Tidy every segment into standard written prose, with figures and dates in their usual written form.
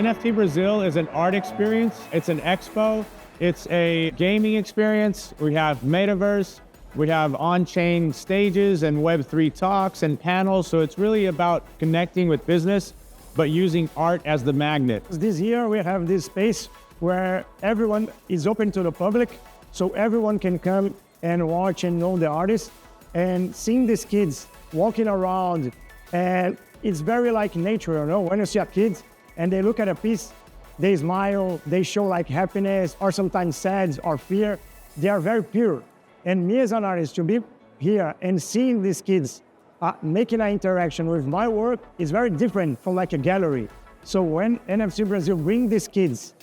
NFT Brazil is an art experience. It's an expo. It's a gaming experience. We have metaverse. We have on-chain stages and Web3 talks and panels. So it's really about connecting with business, but using art as the magnet. This year we have this space where everyone is open to the public, so everyone can come and watch and know the artists. And seeing these kids walking around, and it's very like nature, you know? When you see a kid and they look at a piece, they smile, they show like happiness or sometimes sad or fear. They are very pure. And me as an artist, to be here and seeing these kids making an interaction with my work is very different from like a gallery. So when NFT Brazil bring these kids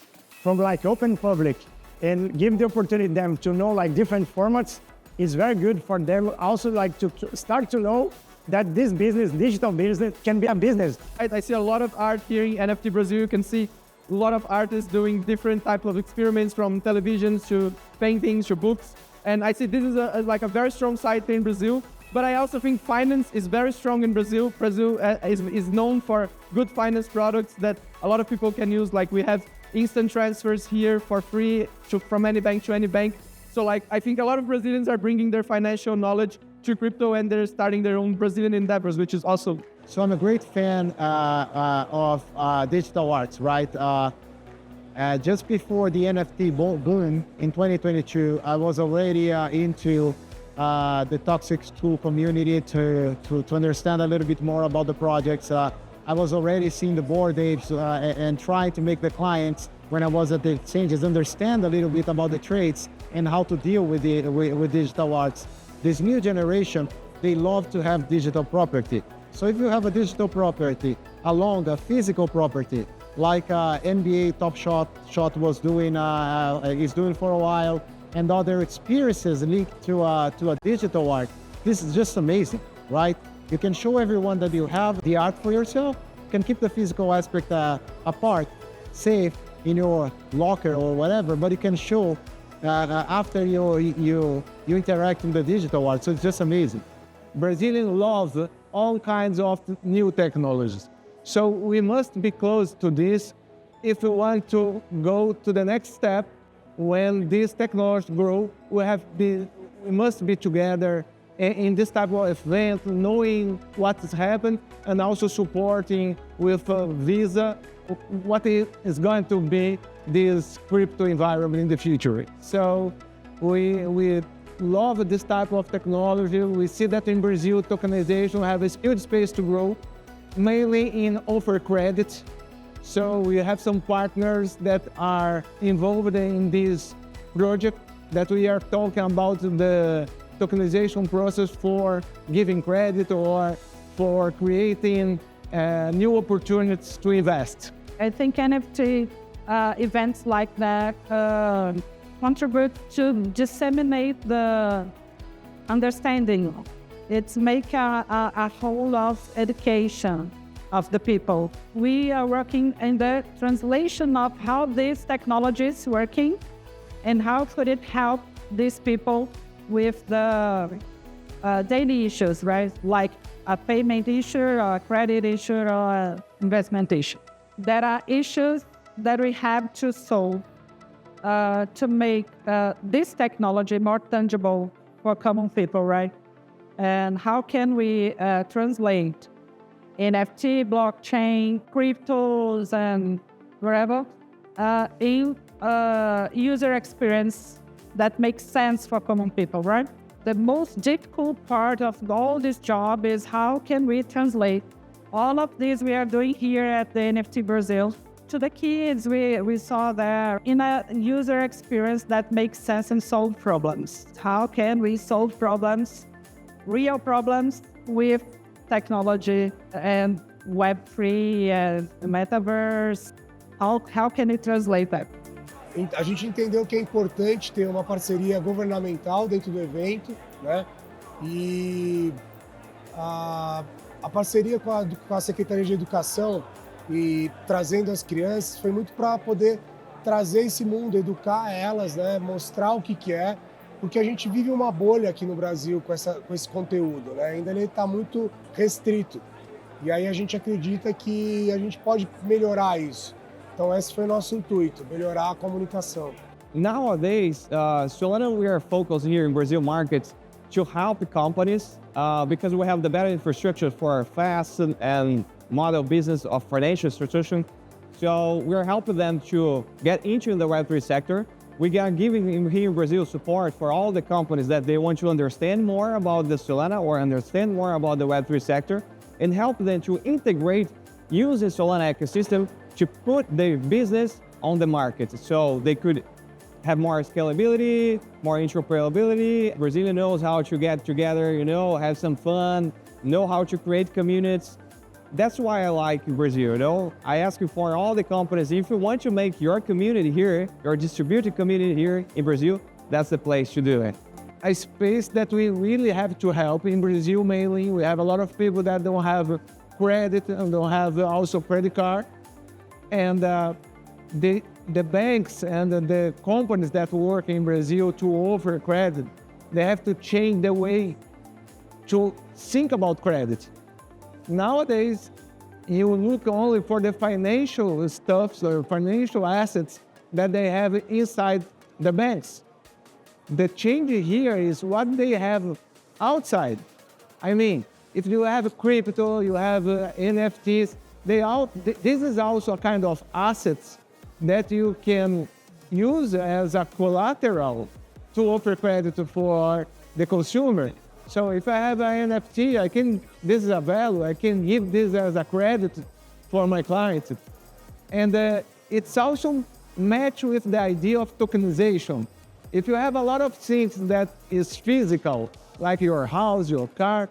from like open public and give the opportunity them to know like different formats, it's very good for them also like to start to know that this business, digital business, can be a business. I see a lot of art here in NFT Brazil. You can see a lot of artists doing different types of experiments, from televisions to paintings to books. And I see this is like a very strong side in Brazil. But I also think finance is very strong in Brazil. Brazil is known for good finance products that a lot of people can use. Like we have instant transfers here for free from any bank to any bank. So like I think a lot of Brazilians are bringing their financial knowledge to crypto, and they're starting their own Brazilian endeavors, which is awesome. So I'm a great fan of digital arts, right? Just before the NFT boom in 2022, I was already into the Toxic School community to understand a little bit more about the projects. I was already seeing the board apes and trying to make the clients, when I was at the exchanges, understand a little bit about the trades and how to deal with digital arts. This new generation, they love to have digital property. So if you have a digital property along a physical property, like NBA Top Shot was doing, is doing for a while, and other experiences linked to a digital art, this is just amazing, right? You can show everyone that you have the art for yourself, you can keep the physical aspect apart, safe in your locker or whatever, but you can show after you interact in the digital art. So it's just amazing. Brazilians love all kinds of new technologies. So we must be close to this if we want to go to the next step. When these technologies grow, we must be together in this type of event, knowing what has happened and also supporting with Visa what is going to be this crypto environment in the future. So we love this type of technology. We see that in Brazil, tokenization have a huge space to grow, mainly in offer credit. So we have some partners that are involved in this project that we are talking about the tokenization process for giving credit or for creating new opportunities to invest. I think NFT events like that contribute to disseminate the understanding. It's make a whole of education of the people. We are working in the translation of how this technology is working and how could it help these people with the daily issues, right? Like a payment issue, or a credit issue, or an investment issue. There are issues that we have to solve to make this technology more tangible for common people, right? And how can we translate NFT, blockchain, cryptos, and wherever in user experience that makes sense for common people, right? The most difficult part of all this job is how can we translate all of this we are doing here at the NFT Brazil to the kids we saw there in a user experience that makes sense and solve problems. How can we solve problems, real problems, with technology and Web3 and Metaverse? How can we translate that? A gente entendeu que é importante ter uma parceria governamental dentro do evento, né? E a parceria com a Secretaria de Educação e trazendo as crianças foi muito para poder trazer esse mundo, educar elas, né? Mostrar o que é, porque a gente vive uma bolha aqui no Brasil com esse conteúdo, né? Ainda ele está muito restrito. E aí a gente acredita que a gente pode melhorar isso, Então esse foi o nosso intuito, melhorar a comunicação. Nowadays, Solana, we are focused here in Brazil markets to help companies because we have the better infrastructure for fast and model business of financial institutions. So we're helping them to get into the Web3 sector. We are giving here in Brazil support for all the companies that they want to understand more about the Solana or understand more about the Web3 sector and help them to integrate using Solana ecosystem to put their business on the market. So they could have more scalability, more interoperability. Brazilian knows how to get together, have some fun, know how to create communities. That's why I like Brazil, I ask you for all the companies, if you want to make your community here, your distributed community here in Brazil, that's the place to do it. A space that we really have to help in Brazil mainly. We have a lot of people that don't have credit and don't have also credit card. And the banks and the companies that work in Brazil to offer credit, they have to change the way to think about credit. Nowadays, you look only for the financial stuff or financial assets that they have inside the banks. The change here is what they have outside. I mean, if you have crypto, you have NFTs, this is also a kind of assets that you can use as a collateral to offer credit for the consumer. So if I have an NFT, this is a value, I can give this as a credit for my client. And it's also matched with the idea of tokenization. If you have a lot of things that is physical, like your house, your car,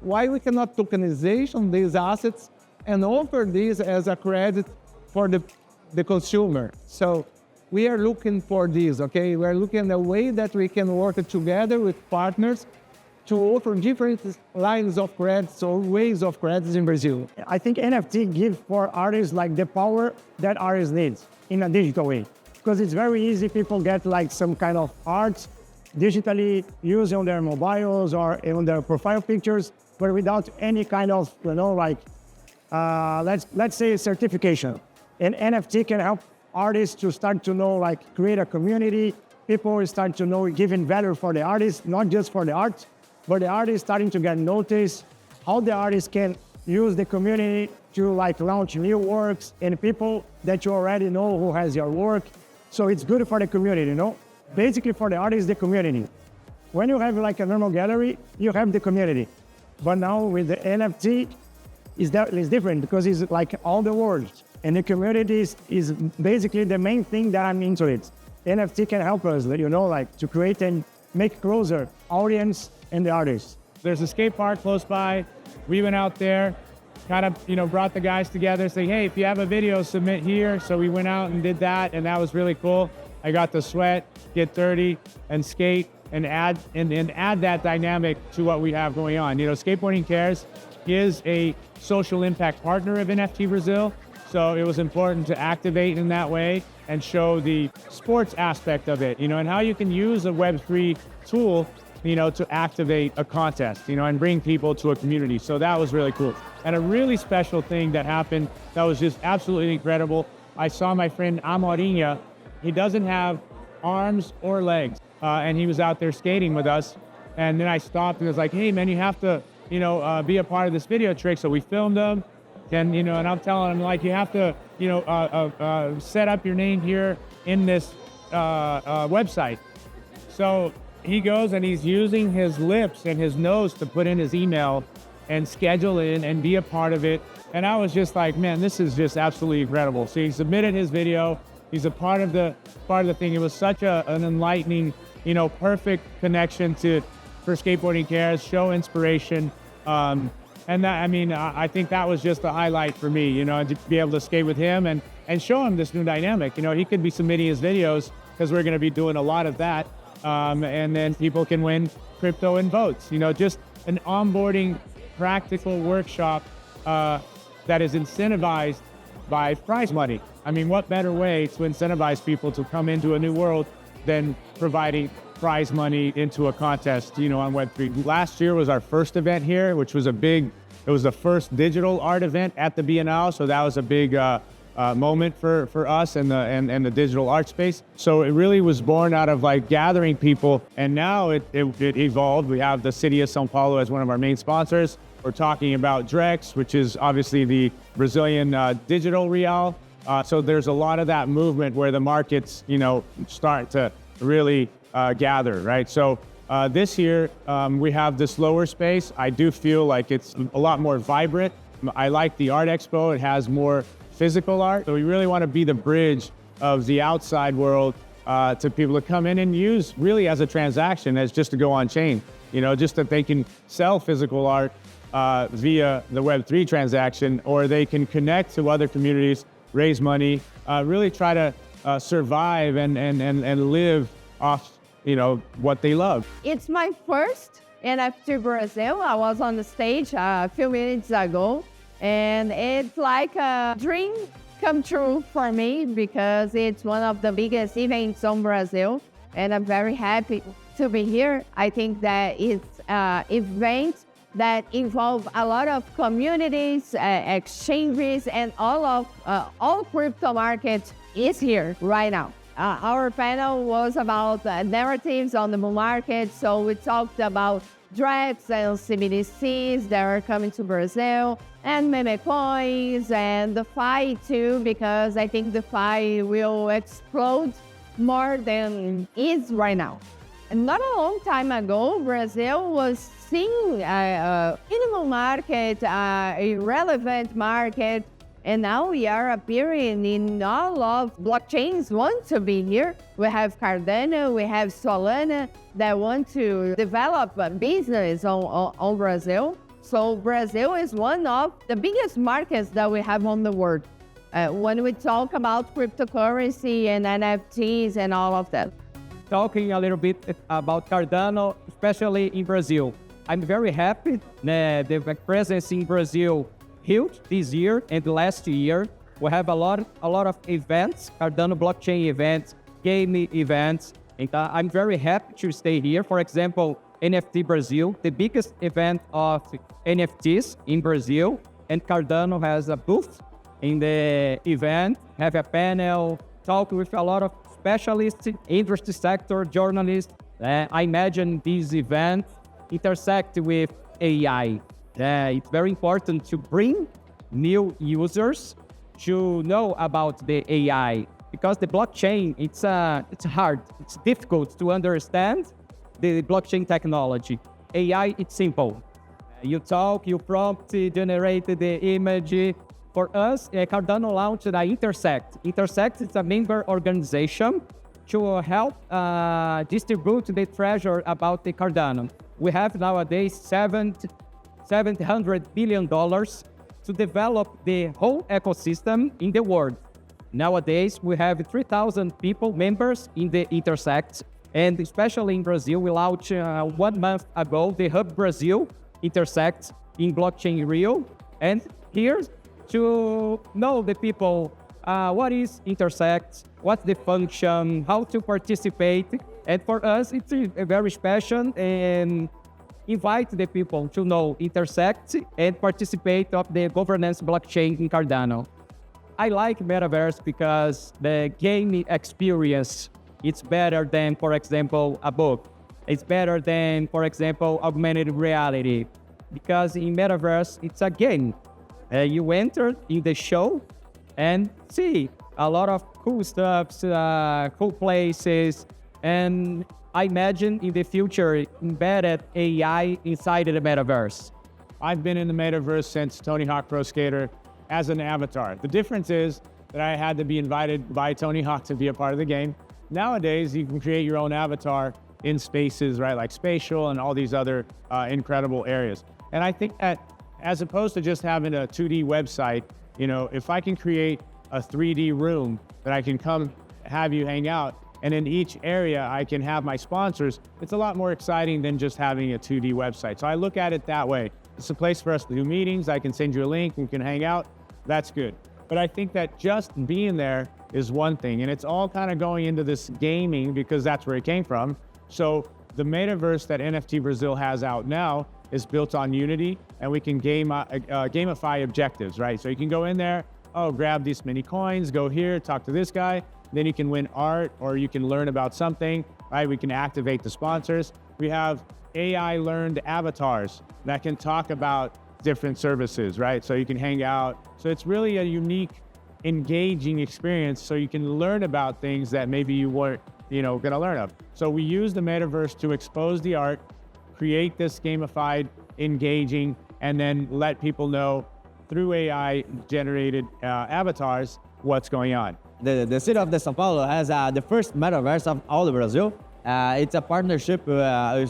why we cannot tokenization these assets and offer this as a credit for the consumer? So we are looking for this, okay? We're looking at a way that we can work together with partners to offer different lines of credits or ways of credits in Brazil. I think NFT give for artists like the power that artists need in a digital way. Because it's very easy, people get like some kind of art digitally used on their mobiles or on their profile pictures, but without any kind of, let's say certification. And NFT can help artists to start to know, create a community. People will start to know giving value for the artist, not just for the art, but the artist starting to get noticed, how the artist can use the community to launch new works and people that you already know who has your work. So it's good for the community, Basically for the artist, the community. When you have a normal gallery, you have the community. But now with the NFT, it's different because it's all the world. And the community is basically the main thing that I'm into it. NFT can help us, to create and make closer audience and the artists. There's a skate park close by. We went out there, kind of, brought the guys together, saying, hey, if you have a video, submit here. So we went out and did that, and that was really cool. I got to sweat, get dirty, and skate, and add that dynamic to what we have going on. Skateboarding Cares is a social impact partner of NFT Brazil, so it was important to activate in that way and show the sports aspect of it, and how you can use a Web3 tool, to activate a contest, and bring people to a community. So that was really cool. And a really special thing that happened that was just absolutely incredible. I saw my friend Amorinha. He doesn't have arms or legs, and he was out there skating with us. And then I stopped and was like, hey man, you have to, be a part of this video trick. So we filmed him, and and I'm telling him you have to, set up your name here in this website. So he goes and he's using his lips and his nose to put in his email and schedule in and be a part of it. And I was just like, man, this is just absolutely incredible. So he submitted his video. He's a part of the thing. It was such an enlightening, perfect connection for Skateboarding Cares, show inspiration. And that, I think that was just a highlight for me, to be able to skate with him and show him this new dynamic. He could be submitting his videos because we're going to be doing a lot of that. And then people can win crypto and votes. Just an onboarding practical workshop that is incentivized by prize money. What better way to incentivize people to come into a new world than providing prize money into a contest, on Web3. Last year was our first event here, which was it was the first digital art event at the Bienal. So that was a big moment for us and the digital art space. So it really was born out of like gathering people, and now it evolved. We have the city of São Paulo as one of our main sponsors. We're talking about Drex, which is obviously the Brazilian digital real. So there's a lot of that movement where the markets, start to really gather, right? So this year we have this lower space. I do feel like it's a lot more vibrant. I like the art expo. It has more physical art. So we really want to be the bridge of the outside world to people to come in and use really as a transaction, as just to go on chain, just that they can sell physical art via the Web3 transaction, or they can connect to other communities, raise money, really try to survive and live off, what they love. It's my first NFT Brazil. I was on the stage a few minutes ago, and it's like a dream come true for me because it's one of the biggest events in Brazil, and I'm very happy to be here. I think that it's an event that involve a lot of communities, exchanges, and all crypto markets is here right now. Our panel was about narratives on the bull market, so we talked about Drex and CBDCs that are coming to Brazil, and meme coins, and the FI too, because I think the FI will explode more than is right now. And not a long time ago, Brazil was seeing a minimal market, a relevant market, and now we are appearing in all of blockchains want to be here. We have Cardano, we have Solana that want to develop a business on Brazil. So Brazil is one of the biggest markets that we have on the world when we talk about cryptocurrency and NFTs and all of that. Talking a little bit about Cardano, especially in Brazil. I'm very happy that the presence in Brazil huge this year and last year. We have a lot of events, Cardano blockchain events, game events, and I'm very happy to stay here. For example, NFT Brazil, the biggest event of NFTs in Brazil, and Cardano has a booth in the event, have a panel, talk with a lot of specialists, industry sector, journalists. I imagine these events intersect with AI. It's very important to bring new users to know about the AI, because the blockchain, it's hard, it's difficult to understand the blockchain technology. AI, it's simple. You talk, you prompt, generate the image. For us, Cardano launched Intersect. Intersect is a member organization to help distribute the treasure about the Cardano. We have nowadays $700 billion to develop the whole ecosystem in the world. Nowadays, we have 3,000 people, members in the Intersect, and especially in Brazil, we launched 1 month ago the Hub Brazil Intersect in Blockchain Rio, and here to know the people what is Intersect, what's the function, how to participate, and for us, it's very special and invite the people to know Intersect and participate of the governance blockchain in Cardano. I like Metaverse because the game experience, it's better than, for example, a book. It's better than, for example, augmented reality. Because in Metaverse, it's a game. You enter in the show and see a lot of cool stuff, cool places, and I imagine in the future embedded AI inside the Metaverse. I've been in the Metaverse since Tony Hawk Pro Skater as an avatar. The difference is that I had to be invited by Tony Hawk to be a part of the game. Nowadays, you can create your own avatar in spaces, right? Like spatial and all these other incredible areas. And I think that as opposed to just having a 2D website, if I can create a 3D room that I can come have you hang out, and in each area I can have my sponsors, it's a lot more exciting than just having a 2D website. So I look at it that way. It's a place for us to do meetings. I can send you a link, we can hang out. That's good. But I think that just being there is one thing, and it's all kind of going into this gaming because that's where it came from. So the metaverse that NFT Brazil has out now is built on Unity, and we can gamify objectives, right? So you can go in there, oh, grab these many coins, go here, talk to this guy. Then you can win art or you can learn about something, right? We can activate the sponsors. We have AI learned avatars that can talk about different services, right? So you can hang out. So it's really a unique, engaging experience so you can learn about things that maybe you weren't, gonna learn of. So we use the metaverse to expose the art, create this gamified, engaging, and then let people know through AI generated avatars what's going on. The city of São Paulo has the first metaverse of all of Brazil. It's a partnership with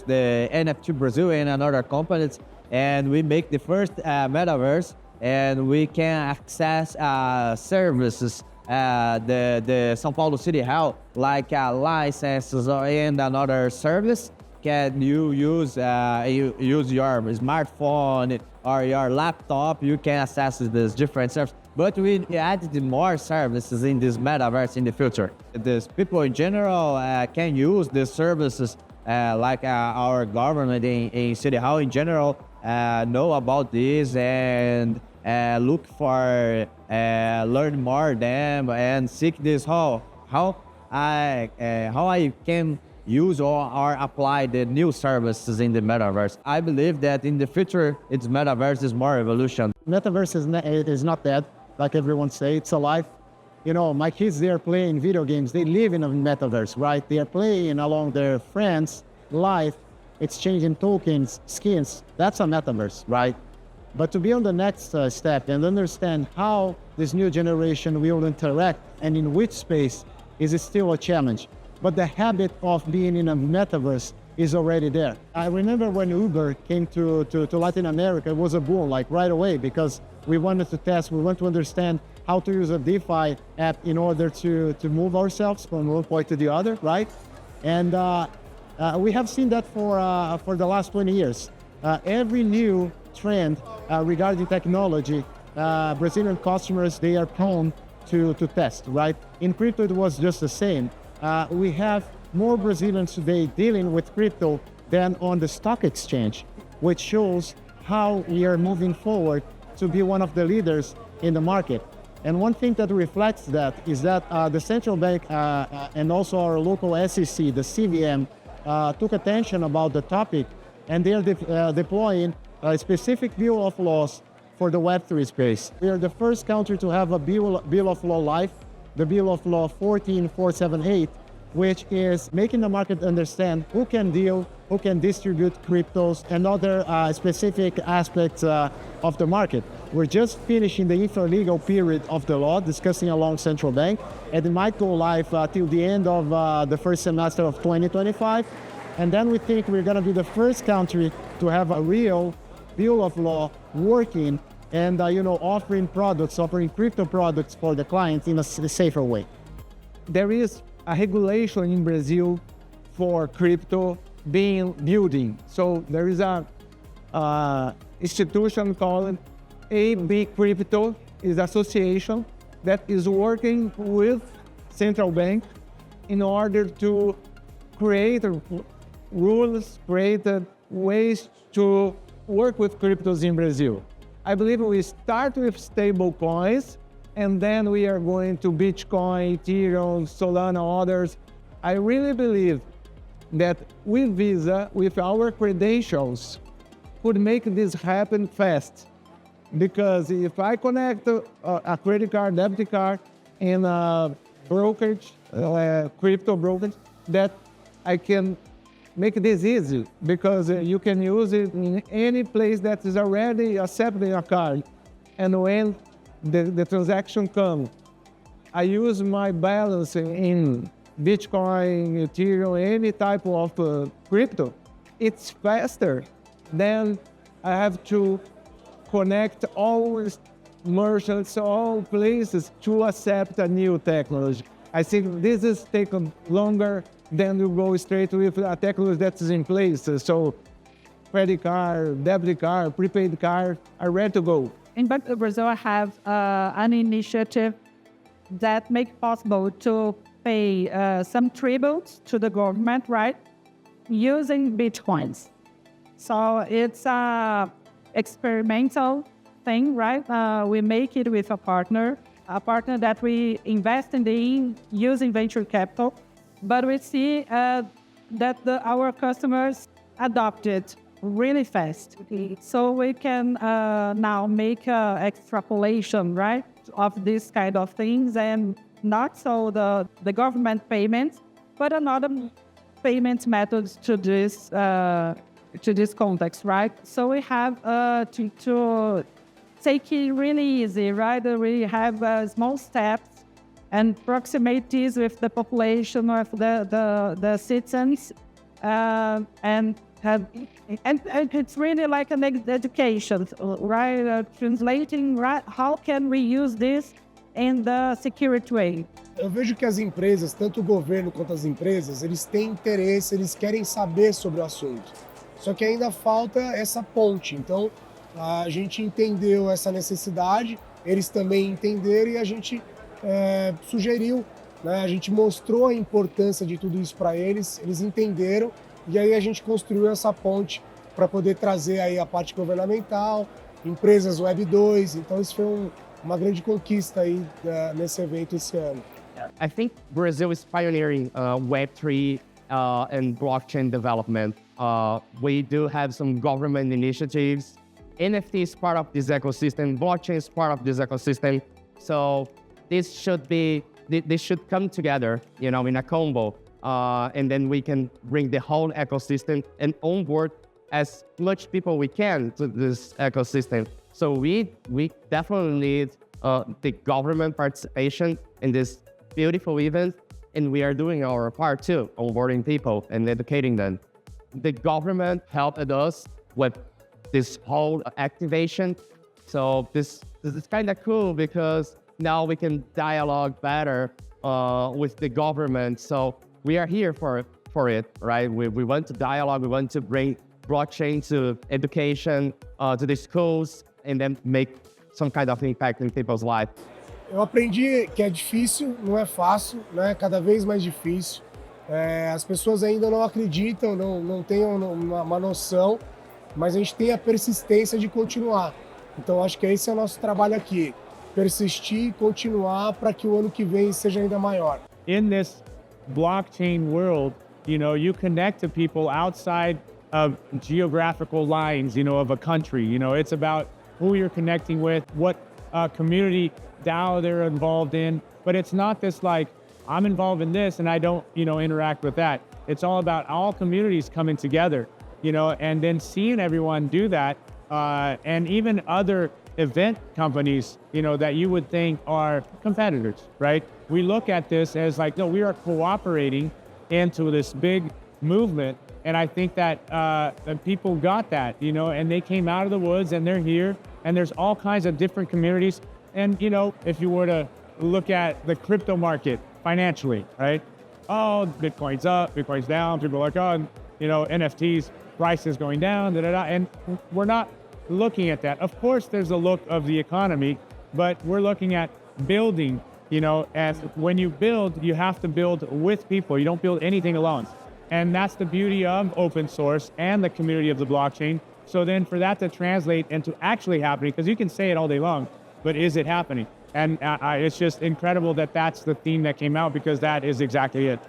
the NFT Brazil and another companies, and we make the first metaverse, and we can access services the São Paulo City Hall, like licenses and another service. Can you use your smartphone or your laptop? You can access these different services. But we added more services in this metaverse in the future. These people in general can use these services like our government in City Hall in general know about this and look for learn more them and seek this how I can use or apply the new services in the metaverse. I believe that in the future, its metaverse is more evolution. Metaverse is not dead, like everyone say, it's alive. My kids, they are playing video games. They live in a metaverse, right? They are playing along their friends' life, exchanging tokens, skins. That's a metaverse, right? But to be on the next step and understand how this new generation will interact and in which space is still a challenge. But the habit of being in a metaverse is already there. I remember when Uber came to Latin America, it was a boom, like right away, because we wanted to test, we want to understand how to use a DeFi app in order to move ourselves from one point to the other, right? And we have seen that for the last 20 years. Every new trend regarding technology, Brazilian customers, they are prone to test, right? In crypto, it was just the same. We have more Brazilians today dealing with crypto than on the stock exchange, which shows how we are moving forward to be one of the leaders in the market. And one thing that reflects that is that the central bank and also our local SEC, the CVM, took attention about the topic, and they are deploying a specific bill of laws for the Web3 space. We are the first country to have a bill of law live, the Bill of Law 14478, which is making the market understand who can deal, who can distribute cryptos and other specific aspects of the market. We're just finishing the infra-legal period of the law, discussing along central bank, and it might go live till the end of the first semester of 2025. And then we think we're gonna be the first country to have a real bill of law working and offering crypto products for the clients in a safer way. There is a regulation in Brazil for crypto building. So there is a institution called AB Crypto, is association that is working with central bank in order to create rules, create ways to work with cryptos in Brazil. I believe we start with stable coins, and then we are going to Bitcoin, Ethereum, Solana, others. I really believe that with Visa, with our credentials, could make this happen fast. Because if I connect a credit card, debit card, and a brokerage, crypto brokerage, that I can make this easy, because you can use it in any place that is already accepting a card. And when the transaction comes, I use my balance in Bitcoin, Ethereum, any type of crypto. It's faster than I have to connect all merchants, all places to accept a new technology. I think this is taken longer than you go straight with a technology that is in place. So credit card, debit card, prepaid card are ready to go. In Banco do Brasil, I have an initiative that makes possible to pay some tributes to the government, right, using Bitcoins. So it's a experimental thing, right? We make it with a partner, a partner that we invest in using venture capital, but we see that our customers adopt it really fast. So we can now make extrapolation, right, of these kind of things, and not so the government payments, but another payment methods to this context, right? So we have to take it really easy, right? We have small steps and proximities with the population, with the citizens, and it's really like an education, right? Translating, right? How can we use this in the security way? Eu vejo que as empresas, tanto o governo quanto as empresas, eles têm interesse, eles querem saber sobre o assunto. Só que ainda falta essa ponte. Então, a gente entendeu essa necessidade, eles também entenderam e a gente sugeriu, né? A gente mostrou a importância de tudo isso para eles, eles entenderam e aí a gente construiu essa ponte para poder trazer aí a parte governamental, empresas Web 2. Então, isso foi uma grande conquista aí nesse evento esse ano. I think Brazil is pioneering Web3 and blockchain development. We do have some government initiatives. NFT is part of this ecosystem. Blockchain is part of this ecosystem. So this should come together, you know, in a combo. And then we can bring the whole ecosystem and onboard as much people we can to this ecosystem. So we definitely need the government participation in this beautiful event, and we are doing our part too, onboarding people and educating them. The government helped us with this whole activation. So this is kind of cool because now we can dialogue better with the government. So we are here for it, right? We want to dialogue, we want to bring blockchain to education, to the schools, and then make some kind of impact in people's life. Eu aprendi que é difícil, não é fácil, né? Cada vez mais difícil. As pessoas ainda não acreditam, não têm uma noção, mas a gente tem a persistência de continuar. Então acho que esse é o nosso trabalho aqui, persistir e continuar para que o ano que vem seja ainda maior. In this blockchain world, you know, you connect to people outside of geographical lines, you know, of a country. You know, it's about who you're connecting with, what community DAO they're involved in. But it's not this like, I'm involved in this and I don't, you know, interact with that. It's all about all communities coming together, you know, and then seeing everyone do that. And even other event companies, you know, that you would think are competitors, right? We look at this as like, no, we are cooperating into this big movement. And I think that people got that, you know, and they came out of the woods and they're here, and there's all kinds of different communities. And, you know, if you were to look at the crypto market financially, right? Oh, Bitcoin's up, Bitcoin's down. People are like, oh, you know, NFTs, price is going down, and we're not looking at that. Of course, there's a look of the economy, but we're looking at building, you know, and when you build, you have to build with people. You don't build anything alone. And that's the beauty of open source and the community of the blockchain. So then for that to translate into actually happening, because you can say it all day long, but is it happening? And it's just incredible that that's the theme that came out, because that is exactly it.